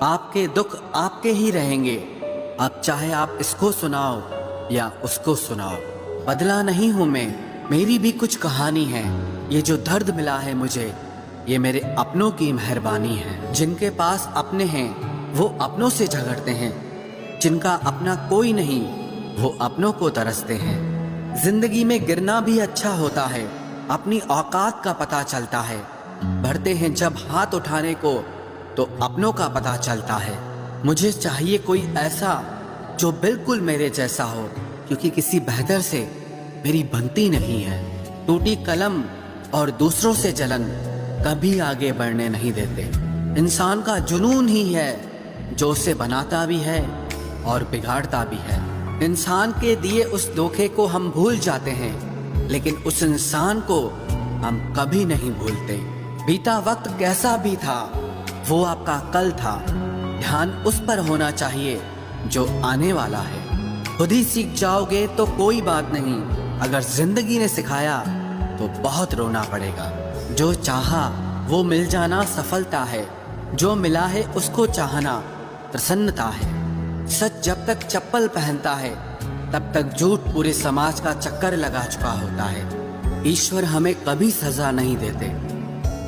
आपके दुख आपके ही रहेंगे। अब चाहे आप इसको सुनाओ या उसको सुनाओ, बदला नहीं हूं मैं, मेरी भी कुछ कहानी है। ये जो दर्द मिला है मुझे, ये मेरे अपनों की मेहरबानी है। जिनके पास अपने हैं वो अपनों से झगड़ते हैं, जिनका अपना कोई नहीं वो अपनों को तरसते हैं। जिंदगी में गिरना भी अच्छा होता है, अपनी औकात का पता चलता है। बढ़ते हैं जब हाथ उठाने को तो अपनों का पता चलता है। मुझे चाहिए कोई ऐसा जो बिल्कुल मेरे जैसा हो, क्योंकि किसी बेहतर से मेरी बनती नहीं है। टूटी कलम और दूसरों से जलन कभी आगे बढ़ने नहीं देते। इंसान का जुनून ही है जो उसे बनाता भी है और बिगाड़ता भी है। इंसान के दिए उस धोखे को हम भूल जाते हैं, लेकिन उस इंसान को हम कभी नहीं भूलते। बीता वक्त कैसा भी था, वो आपका कल था। ध्यान उस पर होना चाहिए जो आने वाला है। खुद ही सीख जाओगे तो कोई बात नहीं, अगर जिंदगी ने सिखाया तो बहुत रोना पड़ेगा। जो चाहा वो मिल जाना सफलता है, जो मिला है उसको चाहना प्रसन्नता है। सच जब तक चप्पल पहनता है तब तक झूठ पूरे समाज का चक्कर लगा चुका होता है। ईश्वर हमें कभी सजा नहीं देते,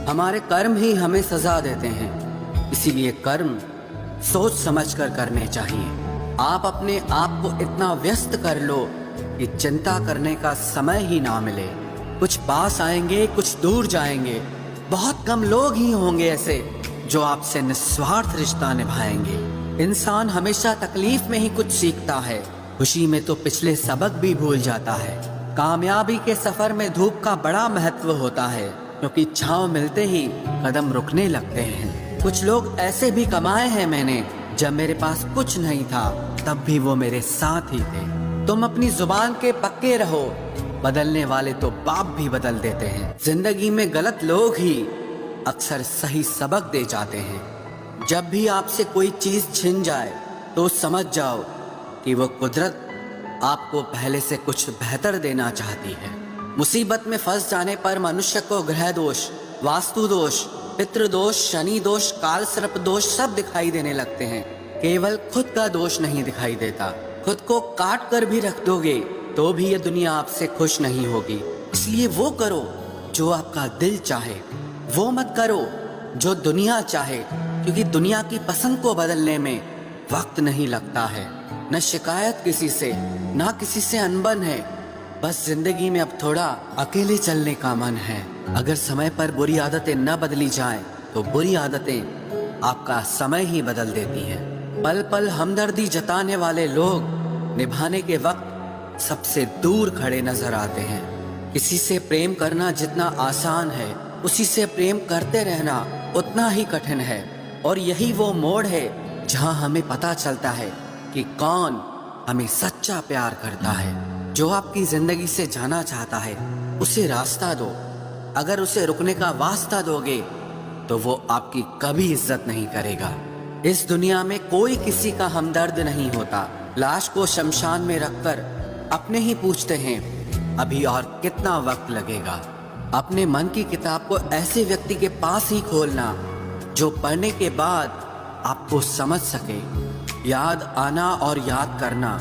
हमारे कर्म ही हमें सजा देते हैं। इसीलिए कर्म सोच समझ कर करने चाहिए। आप अपने आप को इतना व्यस्त कर लो कि चिंता करने का समय ही ना मिले। कुछ पास आएंगे, कुछ दूर जाएंगे। बहुत कम लोग ही होंगे ऐसे जो आपसे निस्वार्थ रिश्ता निभाएंगे। इंसान हमेशा तकलीफ में ही कुछ सीखता है, खुशी में तो पिछले सबक भी भूल जाता है। कामयाबी के सफर में धूप का बड़ा महत्व होता है, क्योंकि छांव मिलते ही कदम रुकने लगते हैं। कुछ लोग ऐसे भी कमाए हैं मैंने, जब मेरे पास कुछ नहीं था तब भी वो मेरे साथ ही थे। तुम अपनी जुबान के पक्के रहो, बदलने वाले तो बाप भी बदल देते हैं। जिंदगी में गलत लोग ही अक्सर सही सबक दे जाते हैं। जब भी आपसे कोई चीज छिन जाए तो समझ जाओ कि वो कुदरत आपको पहले से कुछ बेहतर देना चाहती है। मुसीबत में फंस जाने पर मनुष्य को ग्रह दोष, वास्तु दोष, पितृ दोष, शनि दोष, काल सर्प दोष सब दिखाई देने लगते हैं। केवल खुद का दोष नहीं दिखाई देता। खुद को काट कर भी रख दोगे तो भी ये दुनिया आपसे खुश नहीं होगी। इसलिए वो करो जो आपका दिल चाहे, वो मत करो जो दुनिया चाहे, क्योंकि दुनिया की पसंद को बदलने में वक्त नहीं लगता है। न शिकायत किसी से, ना किसी से अनबन है। बस जिंदगी में अब थोड़ा अकेले चलने का मन है। अगर समय पर बुरी आदतें न बदली जाएं, तो बुरी आदतें आपका समय ही बदल देती हैं। पल पल हमदर्दी जताने वाले लोग निभाने के वक्त सबसे दूर खड़े नजर आते हैं। किसी से प्रेम करना जितना आसान है, उसी से प्रेम करते रहना उतना ही कठिन है। और यही वो मोड़ है जहां हमें पता चलता है कि कौन हमें सच्चा प्यार करता है। जो आपकी जिंदगी से जाना चाहता है उसे रास्ता दो। अगर उसे रुकने का वास्ता दोगे तो वो आपकी कभी इज्जत नहीं करेगा। इस दुनिया में कोई किसी का हमदर्द नहीं होता। लाश को शमशान में रखकर अपने ही पूछते हैं अभी और कितना वक्त लगेगा। अपने मन की किताब को ऐसे व्यक्ति के पास ही खोलना जो पढ़ने के बाद आपको समझ सके। याद आना और याद करना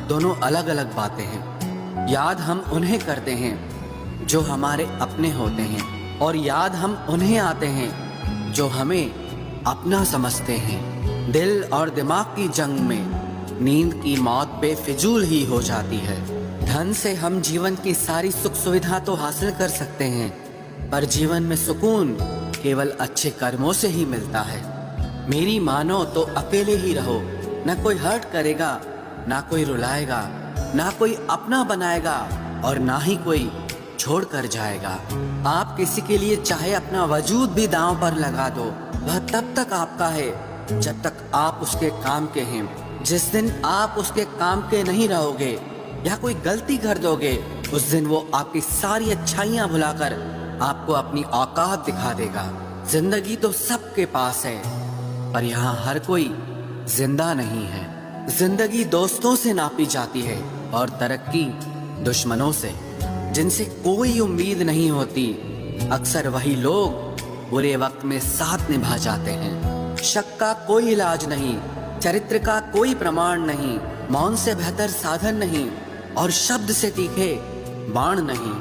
दोनों अलग अलग बातें हैं। याद हम उन्हें करते हैं जो हमारे अपने होते हैं, और याद हम उन्हें आते हैं जो हमें अपना समझते हैं। दिल और दिमाग की जंग में नींद की मौत बेफिजूल ही हो जाती है। धन से हम जीवन की सारी सुख सुविधा तो हासिल कर सकते हैं, पर जीवन में सुकून केवल अच्छे कर्मों से ही मिलता है। मेरी मानो तो अकेले ही रहो, न कोई हर्ट करेगा, ना कोई रुलाएगा, ना कोई अपना बनाएगा, और ना ही कोई छोड़ कर जाएगा। आप किसी के लिए चाहे अपना वजूद भी दांव पर लगा दो, वह तब तक आपका है जब तक आप उसके काम के हैं। जिस दिन आप उसके काम के नहीं रहोगे या कोई गलती कर दोगे, उस दिन वो आपकी सारी अच्छाइयां भुलाकर आपको अपनी औकात दिखा देगा। जिंदगी तो सबके पास है, पर यहाँ हर कोई जिंदा नहीं है। जिंदगी दोस्तों से नापी जाती है और तरक्की दुश्मनों से। जिनसे कोई उम्मीद नहीं होती, अक्सर वही लोग बुरे वक्त में साथ निभा जाते हैं। शक का कोई इलाज नहीं, चरित्र का कोई प्रमाण नहीं, मौन से बेहतर साधन नहीं और शब्द से तीखे बाण नहीं।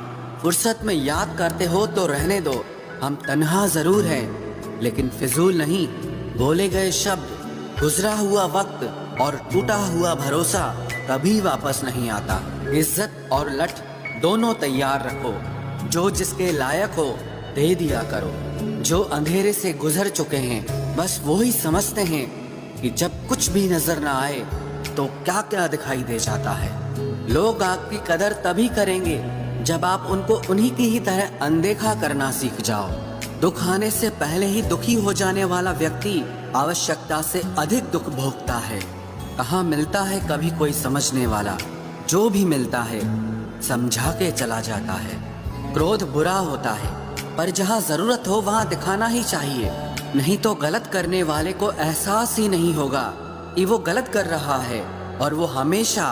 फुर्सत में याद करते हो तो रहने दो, हम तन्हा जरूर हैं लेकिन फिजूल नहीं। बोले गए शब्द, गुजरा हुआ वक्त और टूटा हुआ भरोसा कभी वापस नहीं आता। इज्जत और लठ दोनों तैयार रखो, जो जिसके लायक हो दे दिया करो। जो अंधेरे से गुजर चुके हैं बस वो ही समझते हैं कि जब कुछ भी नजर ना आए तो क्या क्या दिखाई दे जाता है। लोग आपकी कदर तभी करेंगे जब आप उनको उन्हीं की ही तरह अनदेखा करना सीख जाओ। दुख आने से पहले ही दुखी हो जाने वाला व्यक्ति आवश्यकता से अधिक दुख भोगता है। कहाँ मिलता है कभी कोई समझने वाला, जो भी मिलता है समझा के चला जाता है। क्रोध बुरा होता है पर जहाँ जरूरत हो वहाँ दिखाना ही चाहिए, नहीं तो गलत करने वाले को एहसास ही नहीं होगा कि वो गलत कर रहा है और वो हमेशा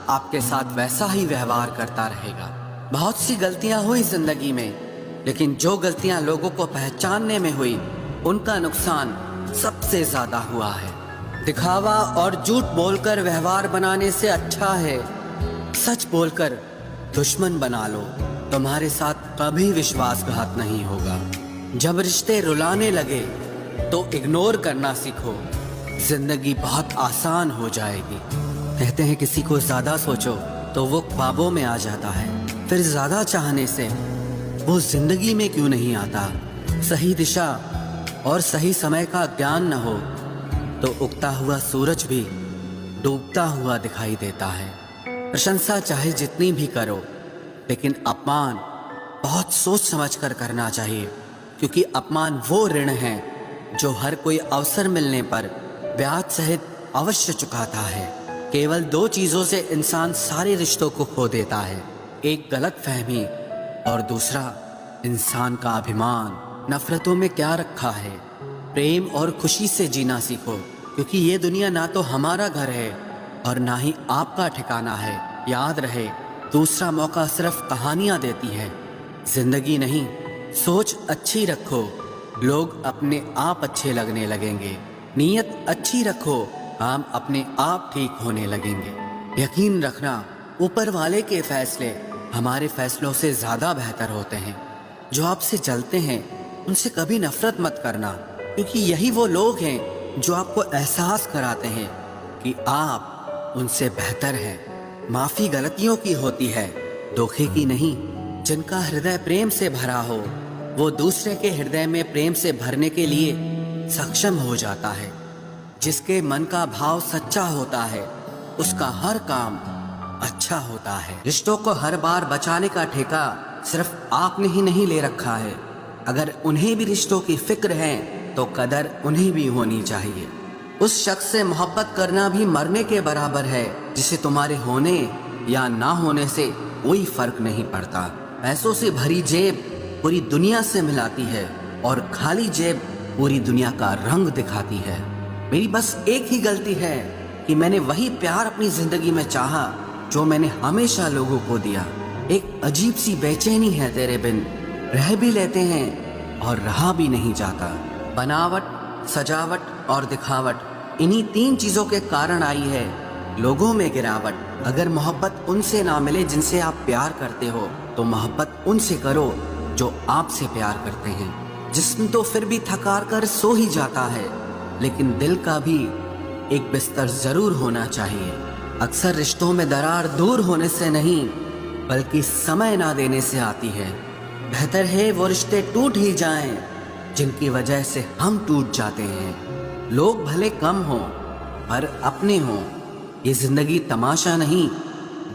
आपके साथ वैसा ही व्यवहार करता रहेगा। बहुत सी गलतियां हुई जिंदगी में, लेकिन जो गलतियां लोगों को पहचानने में हुई उनका नुकसान सबसे ज्यादा हुआ है। दिखावा और झूठ बोलकर व्यवहार बनाने से अच्छा है सच बोलकर दुश्मन बना लो, तुम्हारे साथ कभी विश्वासघात नहीं होगा। जब रिश्ते रुलाने लगे तो इग्नोर करना सीखो, जिंदगी बहुत आसान हो जाएगी। कहते हैं किसी को ज्यादा सोचो तो वो ख्वाबों में आ जाता है, फिर ज्यादा चाहने से वो जिंदगी में क्यों नहीं आता। सही दिशा और सही समय का ज्ञान न हो तो उगता हुआ सूरज भी डूबता हुआ दिखाई देता है। प्रशंसा चाहे जितनी भी करो, लेकिन अपमान बहुत सोच समझकर करना चाहिए, क्योंकि अपमान वो ऋण है जो हर कोई अवसर मिलने पर ब्याज सहित अवश्य चुकाता है। केवल दो चीजों से इंसान सारे रिश्तों को खो देता है, एक गलत फहमी और दूसरा इंसान का अभिमान। नफरतों में क्या रखा है, प्रेम और खुशी से जीना सीखो, क्योंकि ये दुनिया ना तो हमारा घर है और ना ही आपका ठिकाना है। याद रहे, दूसरा मौका सिर्फ कहानियां देती है, जिंदगी नहीं। सोच अच्छी रखो, लोग अपने आप अच्छे लगने लगेंगे। नीयत अच्छी रखो, काम अपने आप ठीक होने लगेंगे। यकीन रखना, ऊपर वाले के फैसले हमारे फैसलों से ज्यादा बेहतर होते हैं। जो आपसे जलते हैं उनसे कभी नफरत मत करना, क्योंकि यही वो लोग हैं जो आपको एहसास कराते हैं कि आप उनसे बेहतर हैं। माफी गलतियों की होती है, धोखे की नहीं। जिनका हृदय प्रेम से भरा हो वो दूसरे के हृदय में प्रेम से भरने के लिए सक्षम हो जाता है। जिसके मन का भाव सच्चा होता है उसका हर काम अच्छा होता है। रिश्तों को हर बार बचाने का ठेका सिर्फ आपने ही नहीं ले रखा है। अगर उन्हें भी रिश्तों की फिक्र है तो कदर उन्हें भी होनी चाहिए। उस शख्स से मोहब्बत करना भी मरने के बराबर है जिसे तुम्हारे होने या ना होने से कोई फर्क नहीं पड़ता। पैसों से भरी जेब पूरी दुनिया से मिलाती है और खाली जेब पूरी दुनिया का रंग दिखाती है। मेरी बस एक ही गलती है कि मैंने वही प्यार अपनी जिंदगी में चाहा जो मैंने हमेशा लोगों को दिया। एक अजीब सी बेचैनी है तेरे बिन, रह भी लेते हैं और रहा भी नहीं जाता। बनावट, सजावट और दिखावट, इन्हीं तीन चीजों के कारण आई है लोगों में गिरावट। अगर मोहब्बत उनसे ना मिले जिनसे आप प्यार करते हो तो मोहब्बत उनसे करो जो आपसे प्यार करते हैं। जिस्म तो फिर भी थकार कर सो ही जाता है, लेकिन दिल का भी एक बिस्तर जरूर होना चाहिए। अक्सर रिश्तों में दरार दूर होने से नहीं बल्कि समय ना देने से आती है। बेहतर है वो रिश्ते टूट ही जाएं जिनकी वजह से हम टूट जाते हैं। लोग भले कम हों पर अपने हों, ये जिंदगी तमाशा नहीं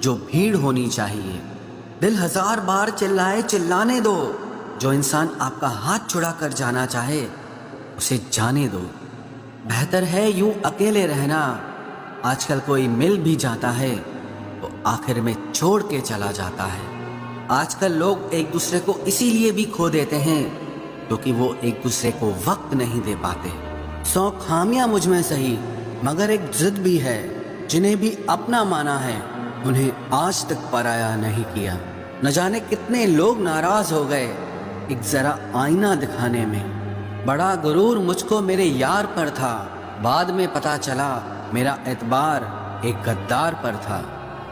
जो भीड़ होनी चाहिए। दिल हजार बार चिल्लाए चिल्लाने दो, जो इंसान आपका हाथ छुड़ा कर जाना चाहे उसे जाने दो। बेहतर है यूं अकेले रहना, आजकल कोई मिल भी जाता है तो आखिर में छोड़ के चला जाता है। आजकल लोग एक दूसरे को इसीलिए भी खो देते हैं क्योंकि वो एक दूसरे को वक्त नहीं दे पाते। 100 खामियां मुझ में सही, मगर एक जिद भी है। जिन्हें भी अपना माना है उन्हें आज तक पराया नहीं किया। न जाने कितने लोग नाराज हो गए एक जरा आईना दिखाने में। बड़ा गुरूर मुझको मेरे यार पर था, बाद में पता चला मेरा एतबार एक गद्दार पर था।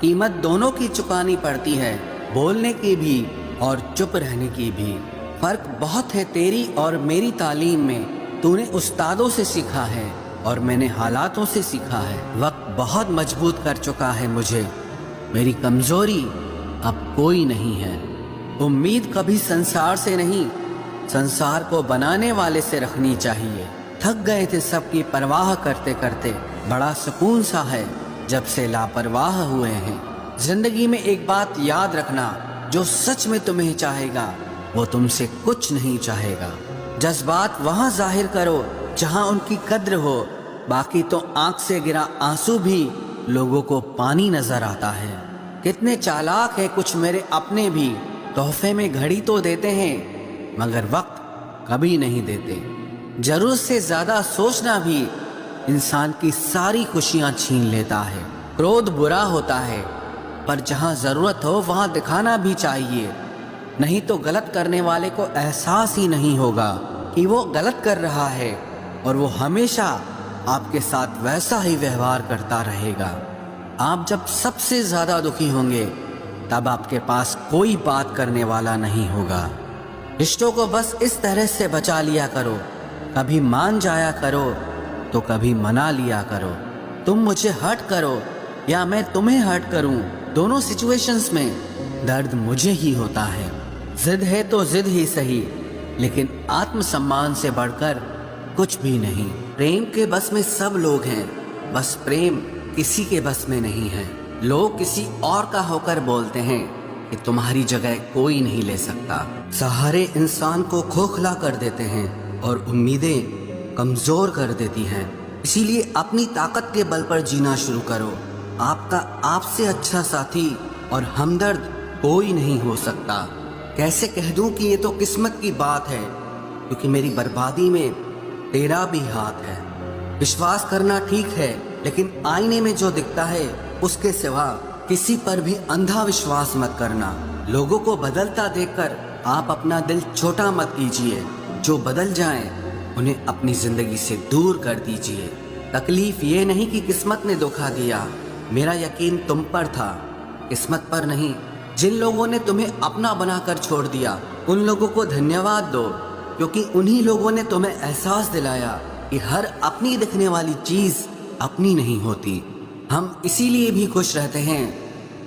कीमत दोनों की चुकानी पड़ती है, बोलने की भी और चुप रहने की भी। फर्क बहुत है तेरी और मेरी तालीम में। तूने उस्तादों से सीखा है और मैंने हालातों से सीखा है। वक्त बहुत मजबूत कर चुका है मुझे, मेरी कमजोरी अब कोई नहीं है। उम्मीद कभी संसार से नहीं, संसार को बनाने वाले से रखनी चाहिए। थक गए थे सबकी परवाह करते करते, बड़ा सुकून सा है जब से लापरवाह हुए हैं। जिंदगी में एक बात याद रखना, जो सच में तुम्हें चाहेगा वो तुमसे कुछ नहीं चाहेगा। जज्बात वहाँ जाहिर करो जहाँ उनकी कद्र हो, बाकी तो आंख से गिरा आंसू भी लोगों को पानी नजर आता है। कितने चालाक है कुछ मेरे अपने भी, तोहफे में घड़ी तो देते हैं मगर वक्त कभी नहीं देते। जरूरत से ज्यादा सोचना भी इंसान की सारी खुशियां छीन लेता है। क्रोध बुरा होता है पर जहां जरूरत हो वहां दिखाना भी चाहिए, नहीं तो गलत करने वाले को एहसास ही नहीं होगा कि वो गलत कर रहा है और वो हमेशा आपके साथ वैसा ही व्यवहार करता रहेगा। आप जब सबसे ज्यादा दुखी होंगे तब आपके पास कोई बात करने वाला नहीं होगा। रिश्तों को बस इस तरह से बचा लिया करो, कभी मान जाया करो तो कभी मना लिया करो। तुम मुझे हर्ट करो या मैं तुम्हें हर्ट करूं, दोनों सिचुएशंस में दर्द मुझे ही होता है। जिद है तो जिद ही सही, लेकिन आत्मसम्मान से बढ़कर कुछ भी नहीं। प्रेम के बस में सब लोग हैं, बस प्रेम किसी के बस में नहीं है। लोग किसी और का होकर बोलते हैं कि तुम्हारी जगह कोई नहीं ले सकता। सहारे इंसान को खोखला कर देते हैं और उम्मीदें कमजोर कर देती हैं। इसीलिए अपनी ताकत के बल पर जीना शुरू करो। आपका आपसे अच्छा साथी और हमदर्द कोई नहीं हो सकता। कैसे कह दूं कि ये तो किस्मत की बात है, क्योंकि मेरी बर्बादी में तेरा भी हाथ है। विश्वास करना ठीक है, लेकिन आईने में जो दिखता है उसके सिवा किसी पर भी अंधा विश्वास मत करना। लोगों को बदलता देखकर आप अपना दिल छोटा मत कीजिए। जो बदल जाएं, उन्हें अपनी जिंदगी से दूर कर दीजिए। तकलीफ ये नहीं कि किस्मत ने धोखा दिया, मेरा यकीन तुम पर था, किस्मत पर नहीं। जिन लोगों ने तुम्हें अपना बनाकर छोड़ दिया, उन लोगों को धन्यवाद दो, क्योंकि उन्हीं लोगों ने तुम्हें एहसास दिलाया कि हर अपनी दिखने वाली चीज अपनी नहीं होती। हम इसीलिए भी खुश रहते हैं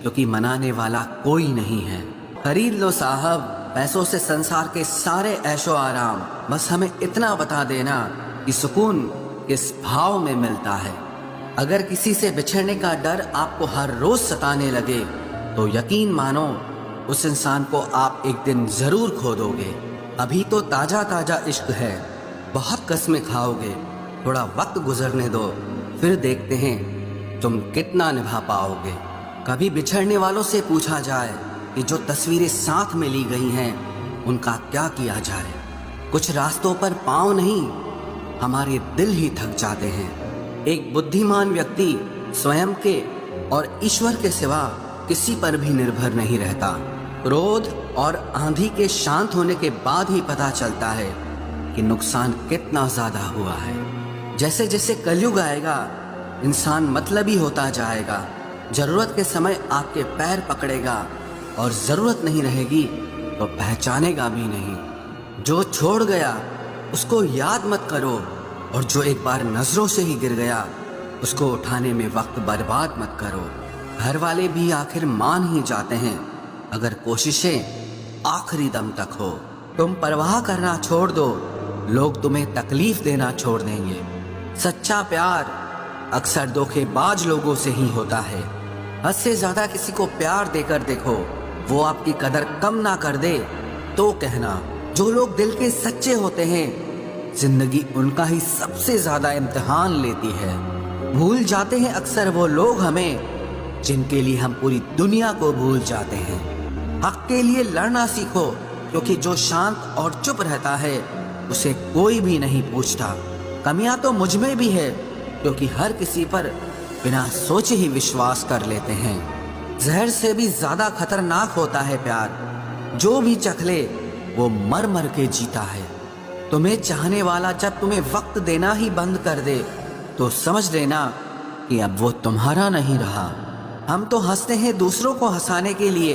क्योंकि मनाने वाला कोई नहीं है। खरीद लो साहब पैसों से संसार के सारे ऐशो आराम, बस हमें इतना बता देना कि सुकून किस भाव में मिलता है। अगर किसी से बिछड़ने का डर आपको हर रोज सताने लगे तो यकीन मानो उस इंसान को आप एक दिन जरूर खो दोगे। अभी तो ताजा ताजा इश्क है, बहुत कस्में खाओगे, थोड़ा वक्त गुजरने दो, फिर देखते हैं तुम कितना निभा पाओगे। कभी बिछड़ने वालों से पूछा जाए कि जो तस्वीरें साथ में ली गई हैं उनका क्या किया जाए। कुछ रास्तों पर पांव नहीं, हमारे दिल ही थक जाते हैं। एक बुद्धिमान व्यक्ति स्वयं के और ईश्वर के सिवा किसी पर भी निर्भर नहीं रहता। क्रोध और आंधी के शांत होने के बाद ही पता चलता है कि नुकसान कितना ज्यादा हुआ है। जैसे जैसे कलयुग आएगा इंसान मतलबी होता जाएगा। जरूरत के समय आपके पैर पकड़ेगा और जरूरत नहीं रहेगी तो पहचानेगा भी नहीं। जो छोड़ गया उसको याद मत करो, और जो एक बार नजरों से ही गिर गया उसको उठाने में वक्त बर्बाद मत करो। घर वाले भी आखिर मान ही जाते हैं अगर कोशिशें आखिरी दम तक हो। तुम परवाह करना छोड़ दो, लोग तुम्हें तकलीफ देना छोड़ देंगे। सच्चा प्यार अक्सर धोखेबाज लोगों से ही होता है। हद से ज्यादा किसी को प्यार देकर देखो, वो आपकी कदर कम ना कर दे तो कहना। जो लोग दिल के सच्चे होते हैं जिंदगी उनका ही सबसे ज्यादा इम्तिहान लेती है। भूल जाते हैं अक्सर वो लोग हमें जिनके लिए हम पूरी दुनिया को भूल जाते हैं। हक के लिए लड़ना सीखो, क्योंकि जो शांत और चुप रहता है उसे कोई भी नहीं पूछता। कमियां तो मुझ में भी है, क्योंकि हर किसी पर बिना सोचे ही विश्वास कर लेते हैं। जहर से भी ज्यादा खतरनाक होता है प्यार, जो भी चख ले वो मर मर के जीता है। तुम्हें चाहने वाला जब तुम्हें वक्त देना ही बंद कर दे तो समझ लेना कि अब वो तुम्हारा नहीं रहा। हम तो हंसते हैं दूसरों को हंसाने के लिए,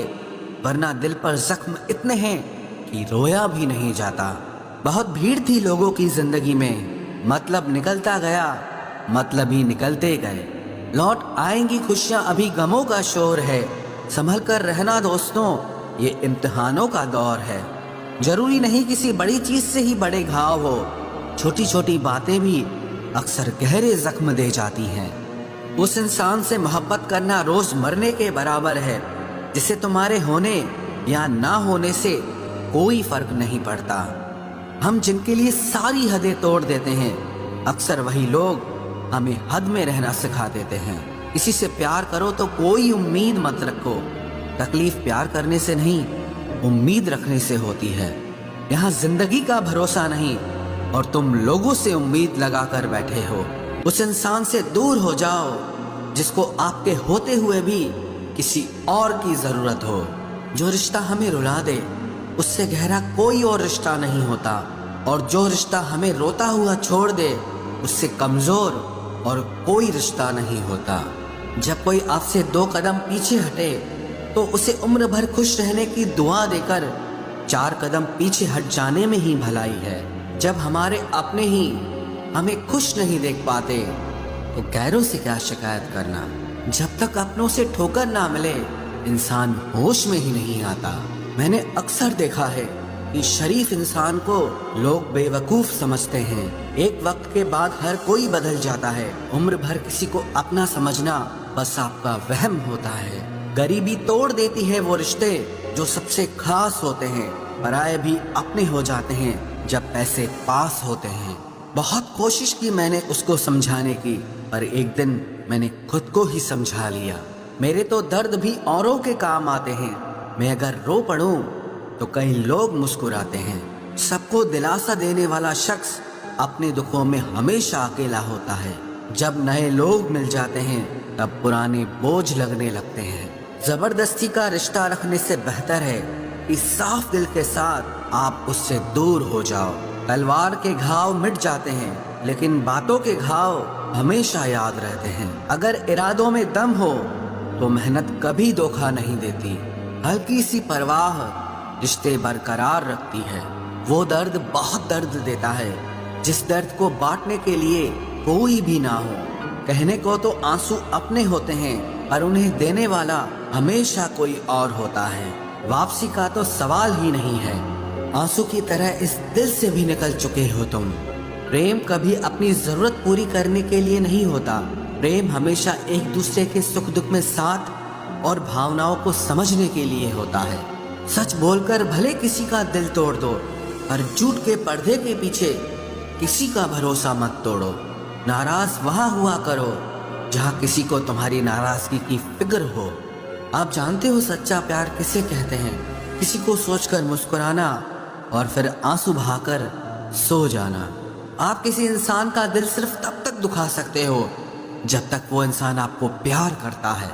वरना दिल पर जख्म इतने हैं कि रोया भी नहीं जाता। बहुत भीड़ थी लोगों की जिंदगी में, मतलब निकलता गया, मतलब ही निकलते गए। लौट आएंगी खुशियां, अभी गमों का शोर है। संभल कर रहना दोस्तों, ये इम्तिहानों का दौर है। जरूरी नहीं किसी बड़ी चीज से ही बड़े घाव हो, छोटी छोटी बातें भी अक्सर गहरे जख्म दे जाती हैं। उस इंसान से मोहब्बत करना रोज मरने के बराबर है, जिसे तुम्हारे होने या ना होने से कोई फर्क नहीं पड़ता। हम जिनके लिए सारी हदें तोड़ देते हैं, अक्सर वही लोग हमें हद में रहना सिखा देते हैं। किसी से प्यार करो तो कोई उम्मीद मत रखो, तकलीफ प्यार करने से नहीं, उम्मीद रखने से होती है। यहाँ जिंदगी का भरोसा नहीं और तुम लोगों से उम्मीद लगा कर बैठे हो। उस इंसान से दूर हो जाओ जिसको आपके होते हुए भी किसी और की जरूरत हो। जो रिश्ता हमें रुला दे उससे गहरा कोई और रिश्ता नहीं होता, और जो रिश्ता हमें रोता हुआ छोड़ दे उससे कमजोर और कोई रिश्ता नहीं होता। जब कोई आपसे 2 कदम पीछे हटे तो उसे उम्र भर खुश रहने की दुआ देकर 4 कदम पीछे हट जाने में ही भलाई है। जब हमारे अपने ही हमें खुश नहीं देख पाते तो गैरों से क्या शिकायत करना। जब तक अपनों से ठोकर ना मिले इंसान होश में ही नहीं आता। मैंने अक्सर देखा है कि शरीफ इंसान को लोग बेवकूफ समझते हैं। एक वक्त के बाद हर कोई बदल जाता है। उम्र भर किसी को अपना समझना बस आपका वहम होता है। गरीबी तोड़ देती है वो रिश्ते जो सबसे खास होते हैं। पराये भी अपने हो जाते हैं जब पैसे पास होते हैं। बहुत कोशिश की मैंने उसको समझाने की, पर एक दिन मैंने खुद को ही समझा लिया। मेरे तो दर्द भी औरों के काम आते हैं। मैं अगर रो पड़ूं तो कई लोग मुस्कुराते हैं। सबको दिलासा देने वाला शख्स अपने दुखों में हमेशा अकेला होता है। जब नए लोग मिल जाते हैं तब पुराने बोझ लगने लगते हैं। जबरदस्ती का रिश्ता रखने से बेहतर है कि साफ दिल के साथ आप उससे दूर हो जाओ। तलवार के घाव मिट जाते हैं लेकिन बातों के घाव हमेशा याद रहते हैं। अगर इरादों में दम हो तो मेहनत कभी धोखा नहीं देती। हल्की सी परवाह रिश्ते बरकरार रखती है। वो दर्द बहुत दर्द देता है जिस दर्द को बांटने के लिए कोई भी ना हो। कहने को तो आंसू अपने होते हैं पर उन्हें देने वाला हमेशा कोई और होता है। वापसी का तो सवाल ही नहीं है। आंसू की तरह इस दिल से भी निकल चुके हो तुम। प्रेम कभी अपनी जरूरत पूरी करने के लिए नहीं होता। प्रेम हमेशा एक दूसरे के सुख दुख में साथ और भावनाओं को समझने के लिए होता है। सच बोलकर भले किसी का दिल तोड़ दो, पर झूठ के पर्दे के पीछे किसी का भरोसा मत तोड़ो। नाराज वहां हुआ करो जहां किसी को तुम्हारी नाराजगी की फिक्र हो। आप जानते हो सच्चा प्यार किसे कहते हैं? किसी को सोचकर मुस्कुराना और फिर आंसू बहाकर सो जाना। आप किसी इंसान का दिल सिर्फ तब तक दुखा सकते हो जब तक वो इंसान आपको प्यार करता है।